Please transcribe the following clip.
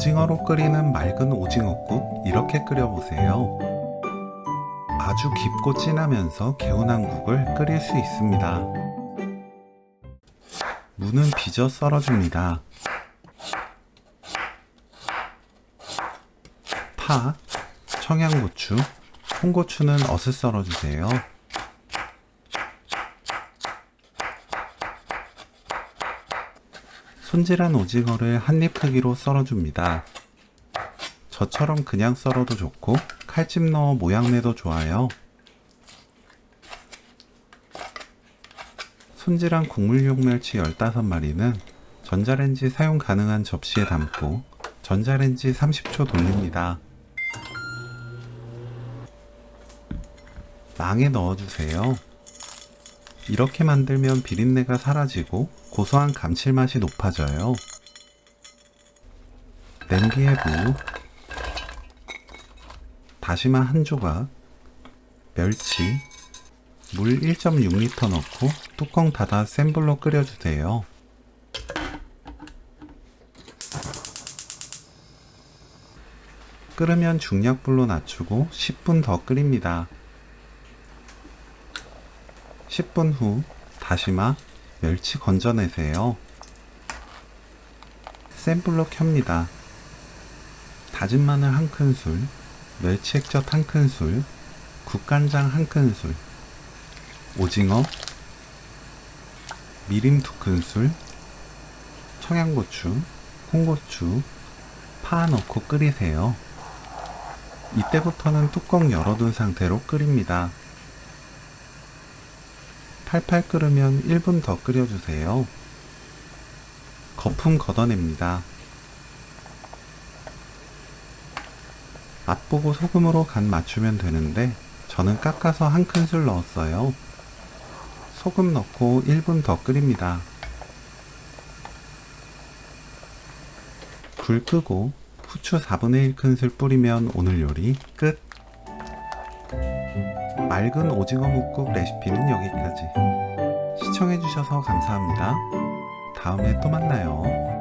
오징어로 끓이는 맑은 오징어국 이렇게 끓여보세요. 아주 깊고 진하면서 개운한 국을 끓일 수 있습니다. 무는 빚어 썰어줍니다. 파, 청양고추, 홍고추는 어슷 썰어주세요. 손질한 오징어를 한입 크기로 썰어줍니다. 저처럼 그냥 썰어도 좋고 칼집 넣어 모양 내도 좋아요. 손질한 국물용 멸치 15마리는 전자레인지 사용 가능한 접시에 담고 전자레인지 30초 돌립니다. 망에 넣어주세요. 이렇게 만들면 비린내가 사라지고 고소한 감칠맛이 높아져요. 냄비에 무, 다시마 한 조각, 멸치, 물 1.6리터 넣고 뚜껑 닫아 센 불로 끓여주세요. 끓으면 중약불로 낮추고 10분 더 끓입니다. 10분 후 다시마, 멸치 건져내세요. 센 불로 켭니다. 다진 마늘 1큰술, 멸치 액젓 1큰술, 국간장 1큰술, 오징어, 미림 2큰술, 청양고추, 홍고추, 파 넣고 끓이세요. 이때부터는 뚜껑 열어둔 상태로 끓입니다. 팔팔 끓으면 1분 더 끓여주세요. 거품 걷어냅니다. 맛보고 소금으로 간 맞추면 되는데 저는 깎아서 1큰술 넣었어요. 소금 넣고 1분 더 끓입니다. 불 끄고 후추 4분의 1큰술 뿌리면 오늘 요리 끝! 맑은 오징어 묵국 레시피는 여기까지. 시청해주셔서 감사합니다. 다음에 또 만나요.